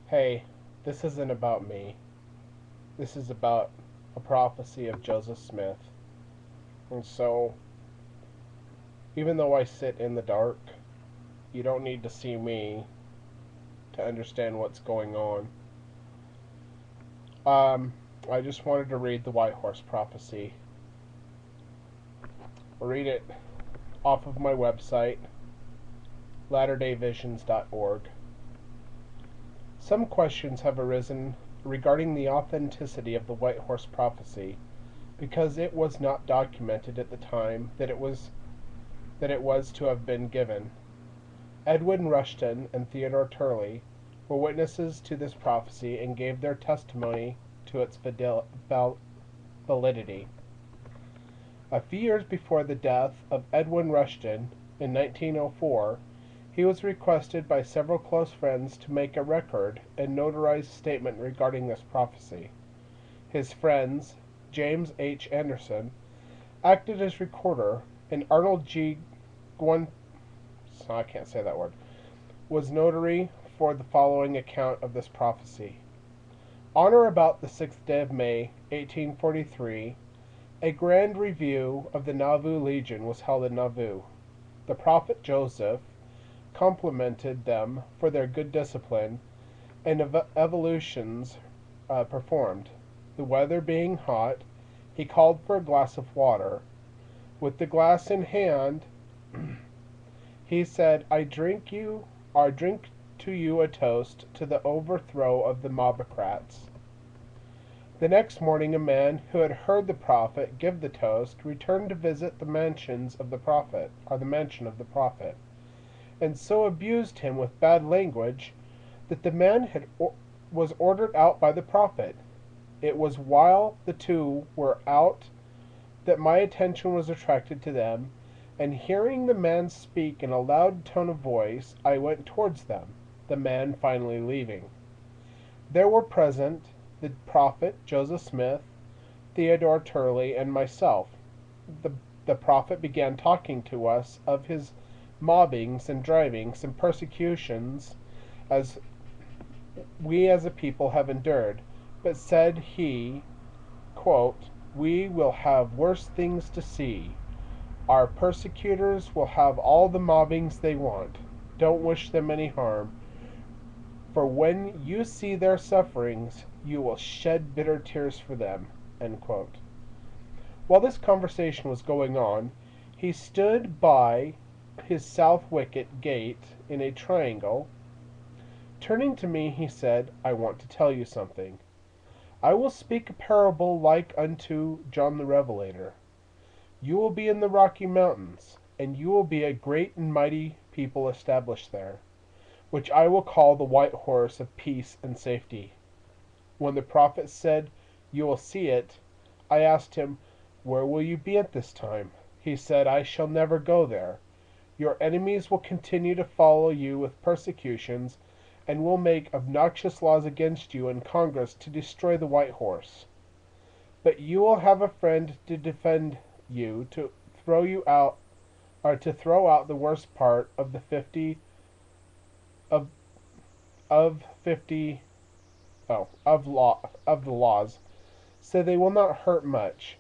Hey, this isn't about me. This is about a prophecy of Joseph Smith. And so, even though I sit in the dark, you don't need to see me to understand what's going on. Um, I just wanted to read the White Horse prophecy. I'll read it off of my website, latterdayvisions.org. Some questions have arisen regarding the authenticity of the White Horse prophecy because it was not documented at the time that it was to have been given. Edwin Rushton and Theodore Turley were witnesses to this prophecy and gave their testimony to its validity. A few years before the death of Edwin Rushton in 1904, he was requested by several close friends to make a record and notarized statement regarding this prophecy. His friends, James H. Anderson, acted as recorder, and Arnold G. Gwen, I can't say that word, was notary for the following account of this prophecy. On or about the 6th day of May, 1843, a grand review of the Nauvoo Legion was held in Nauvoo. The prophet Joseph complimented them for their good discipline and evolutions performed. The weather being hot, he called for a glass of water. With the glass in hand, he said, I drink to you a toast to the overthrow of the mobocrats. The next morning a man who had heard the prophet give the toast returned to visit the mansion of the prophet, and so abused him with bad language that the man was ordered out by the prophet. It was while the two were out that my attention was attracted to them, and hearing the man speak in a loud tone of voice, I went towards them, the man finally leaving. There were present the prophet, Joseph Smith, Theodore Turley, and myself. The prophet began talking to us of his mobbings and drivings and persecutions as we as a people have endured, but said he, quote, we will have worse things to see. Our persecutors will have all the mobbings they want. Don't wish them any harm, for when you see their sufferings, you will shed bitter tears for them. End quote. While this conversation was going on, he stood by his south wicket gate in a triangle. Turning to me, he said, I want to tell you something. I will speak a parable like unto John the Revelator. You will be in the Rocky Mountains, and you will be a great and mighty people established there, which I will call the white horse of peace and safety. When the prophet said, you will see it, I asked him, where will you be at this time? He said, I shall never go there. Your enemies will continue to follow you with persecutions, and will make obnoxious laws against you in Congress to destroy the white horse. But you will have a friend to defend you, to throw out the worst part of the 50 of the laws, so they will not hurt much.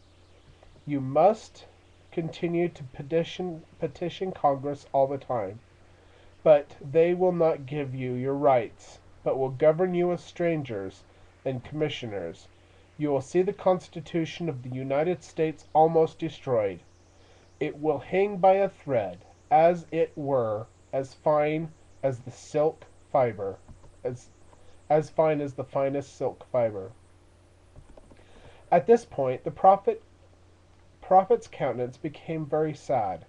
You must continue to petition Congress all the time, but they will not give you your rights, but will govern you as strangers and commissioners. You will see the Constitution of the United States almost destroyed. It will hang by a thread, as it were, as fine as the silk fiber, as fine as the finest silk fiber. At this point, the prophet's countenance became very sad.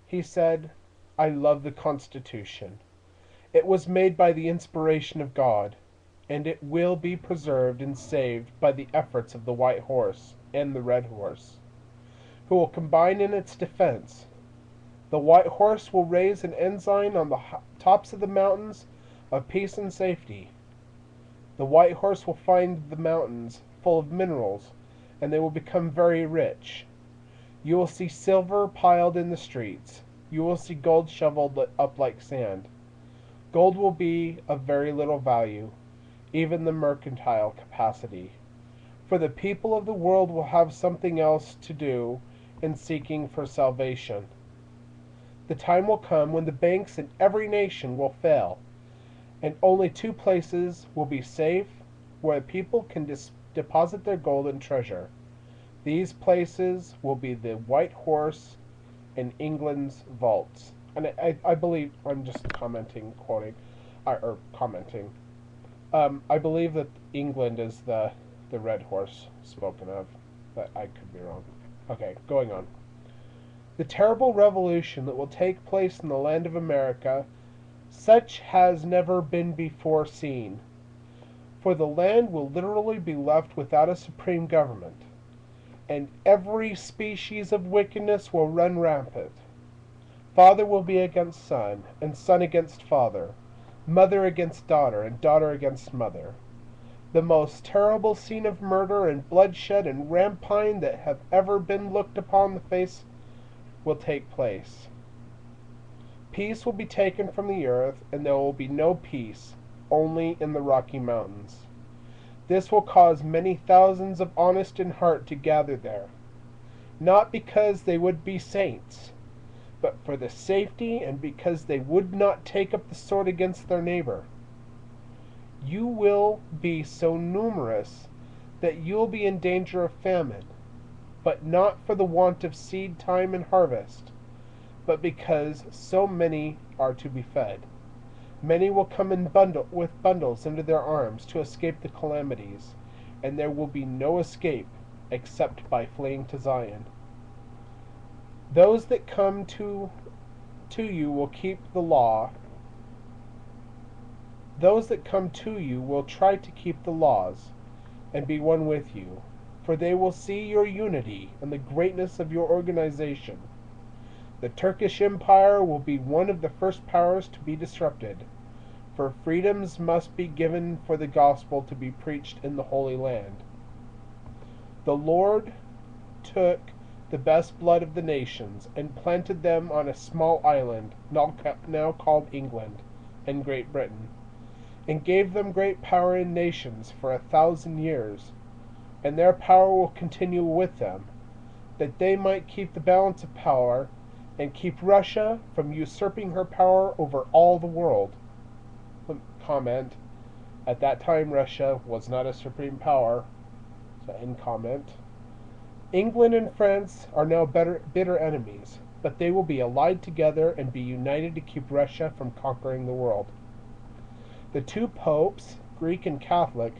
He said, I love the Constitution. It was made by the inspiration of God, and it will be preserved and saved by the efforts of the white horse and the red horse, who will combine in its defense. The white horse will raise an ensign on the tops of the mountains of peace and safety. The white horse will find the mountains full of minerals, and they will become very rich. You will see silver piled in the streets. You will see gold shoveled up like sand. Gold will be of very little value. even the mercantile capacity. For the people of the world will have something else to do in seeking for salvation. The time will come when the banks in every nation will fail, and only two places will be safe where people can deposit their gold and treasure. These places will be the White Horse and England's vaults. And I believe, I'm just commenting, quoting, or commenting. I believe that England is the Red Horse spoken of, but I could be wrong. Okay, going on. The terrible revolution that will take place in the land of America, such has never been before seen. For the land will literally be left without a supreme government, and every species of wickedness will run rampant. Father will be against son, and son against father, mother against daughter, and daughter against mother. The most terrible scene of murder and bloodshed and rapine that have ever been looked upon the face will take place. Peace will be taken from the earth, and there will be no peace, only in the Rocky Mountains. This will cause many thousands of honest in heart to gather there, not because they would be saints, but for the safety and because they would not take up the sword against their neighbor. You will be so numerous that you will be in danger of famine, but not for the want of seed time and harvest, but because so many are to be fed. Many will come in with bundles under their arms to escape the calamities, and there will be no escape except by fleeing to Zion. Those that come to you will keep the law. Those that come to you will try to keep the laws and be one with you, for they will see your unity and the greatness of your organization. The Turkish Empire will be one of the first powers to be disrupted, for freedoms must be given for the gospel to be preached in the Holy Land. The Lord took the best blood of the nations and planted them on a small island, now called England and Great Britain, and gave them great power in nations for 1,000 years, and their power will continue with them, that they might keep the balance of power and keep Russia from usurping her power over all the world. Comment: at that time Russia was not a supreme power. So end comment. England and France are now bitter enemies, but they will be allied together and be united to keep Russia from conquering the world. The two popes, Greek and Catholic,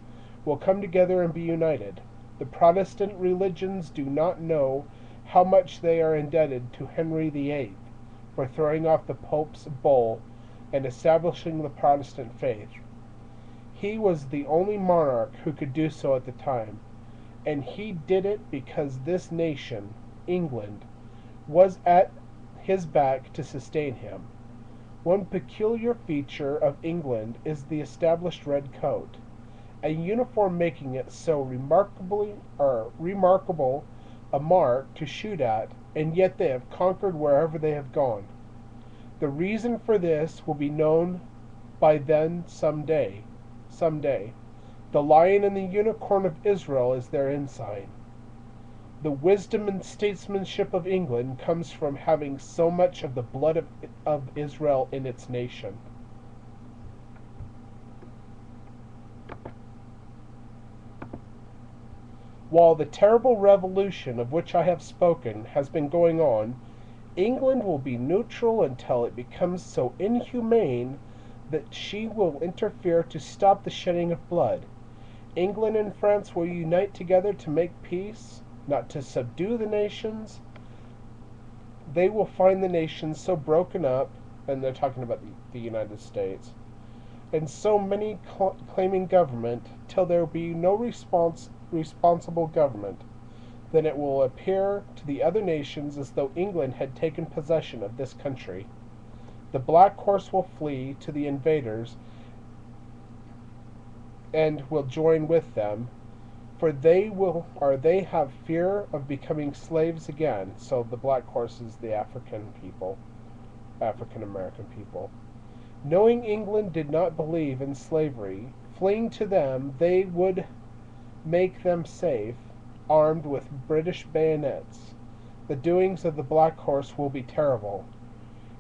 will come together and be united. The Protestant religions do not know how much they are indebted to Henry VIII for throwing off the Pope's bull and establishing the Protestant faith. He was the only monarch who could do so at the time, and he did it because this nation, England, was at his back to sustain him. One peculiar feature of England is the established red coat, a uniform making it so remarkable a mark to shoot at, and yet they have conquered wherever they have gone. The reason for this will be known by then someday. The lion and the unicorn of Israel is their ensign. The wisdom and statesmanship of England comes from having so much of the blood of Israel in its nation. While the terrible revolution of which I have spoken has been going on, England will be neutral until it becomes so inhumane that she will interfere to stop the shedding of blood. England and France will unite together to make peace, not to subdue the nations. They will find the nations so broken up, and they're talking about the United States, and so many claiming government, till there will be no responsible government. Then it will appear to the other nations as though England had taken possession of this country. The black horse will flee to the invaders and will join with them, for they have fear of becoming slaves again. So the black horse is the African American people. Knowing England did not believe in slavery, fleeing to them, they would make them safe, armed with British bayonets. The doings of the Black Horse will be terrible.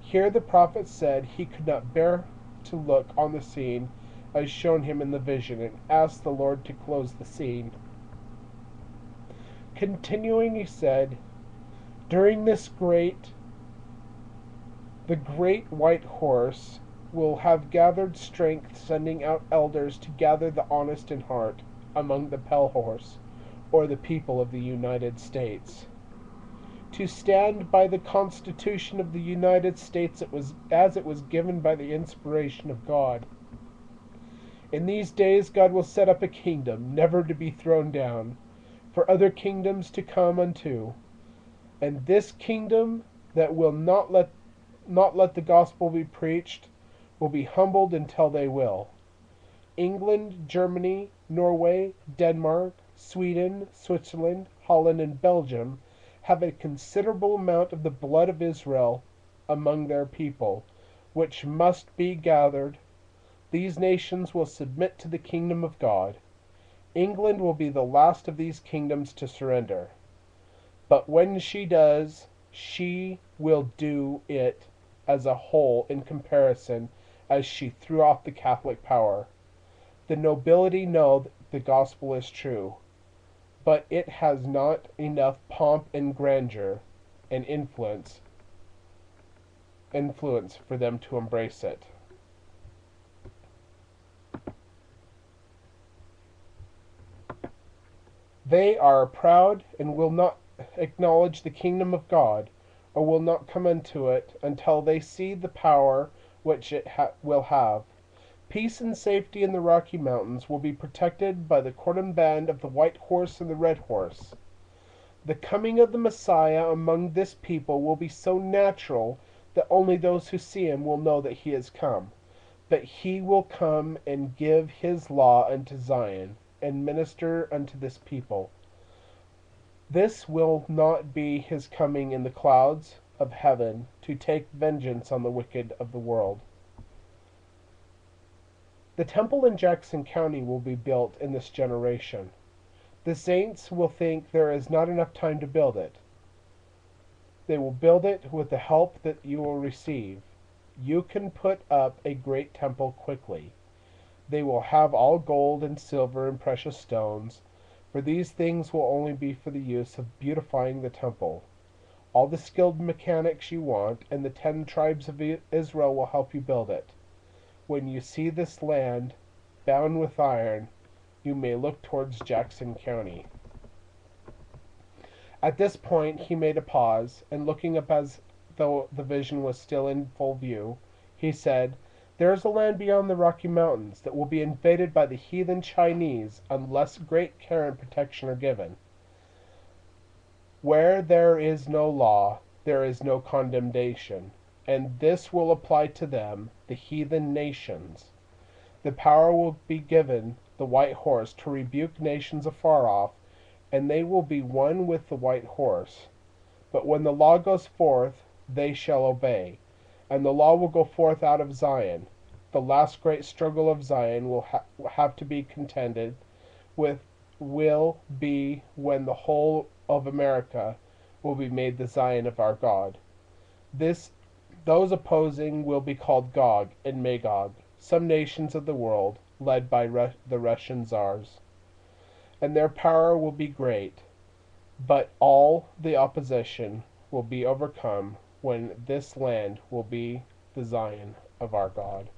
Here the prophet said he could not bear to look on the scene as shown him in the vision, and asked the Lord to close the scene. Continuing, he said, during the great white horse will have gathered strength, sending out elders to gather the honest in heart among the pale horse, or the people of the United States, to stand by the Constitution of the United States as it was given by the inspiration of God. In these days God will set up a kingdom, never to be thrown down, for other kingdoms to come unto. And this kingdom that will not let the gospel be preached will be humbled until they will. England, Germany, Norway, Denmark, Sweden, Switzerland, Holland, and Belgium have a considerable amount of the blood of Israel among their people, which must be gathered. These nations will submit to the kingdom of God. England will be the last of these kingdoms to surrender. But when she does, she will do it as a whole in comparison as she threw off the Catholic power. The nobility know that the gospel is true, but it has not enough pomp and grandeur and influence for them to embrace it. They are proud and will not acknowledge the kingdom of God, or will not come into it until they see the power which it will have. Peace and safety in the Rocky Mountains will be protected by the cordon band of the White Horse and the Red Horse. The coming of the Messiah among this people will be so natural that only those who see him will know that he has come. But he will come and give his law unto Zion, and minister unto this people. This will not be his coming in the clouds of heaven to take vengeance on the wicked of the world. The temple in Jackson County will be built in this generation. The saints will think there is not enough time to build it. They will build it with the help that you will receive. You can put up a great temple quickly. They will have all gold and silver and precious stones, for these things will only be for the use of beautifying the temple. All the skilled mechanics you want, and the 10 tribes of Israel will help you build it. When you see this land bound with iron, you may look towards Jackson County. At this point he made a pause, and looking up as though the vision was still in full view, he said, "There is a land beyond the Rocky Mountains that will be invaded by the heathen Chinese unless great care and protection are given. Where there is no law, there is no condemnation, and this will apply to them, the heathen nations. The power will be given the White Horse to rebuke nations afar off, and they will be one with the White Horse. But when the law goes forth, they shall obey, and the law will go forth out of Zion. The last great struggle of Zion will have to be contended with, will be when the whole of America will be made the Zion of our God. Those opposing will be called Gog and Magog, some nations of the world, led by the Russian czars. And their power will be great, but all the opposition will be overcome when this land will be the Zion of our God."